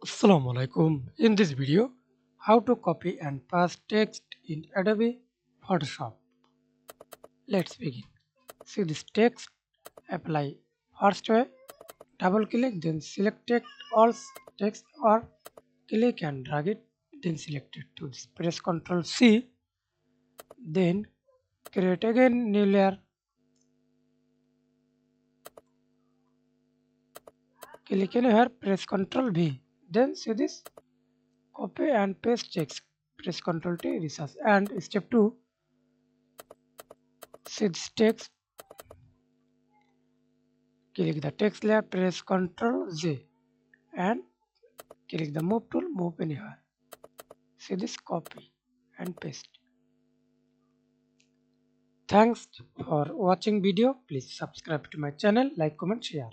Assalamu alaikum. In this video, how to copy and paste text in Adobe Photoshop. Let's begin. See this text, apply first way, double click, then select all text or click and drag it, then select it to this. Press Ctrl C, then create again new layer, click in here, press Ctrl V, then see this copy and paste text. Press Ctrl T, resize, and step 2, see this text. Click the text layer, press Ctrl Z and click the move tool, move anywhere. See this copy and paste. Thanks for watching video. Please subscribe to my channel, like, comment, share.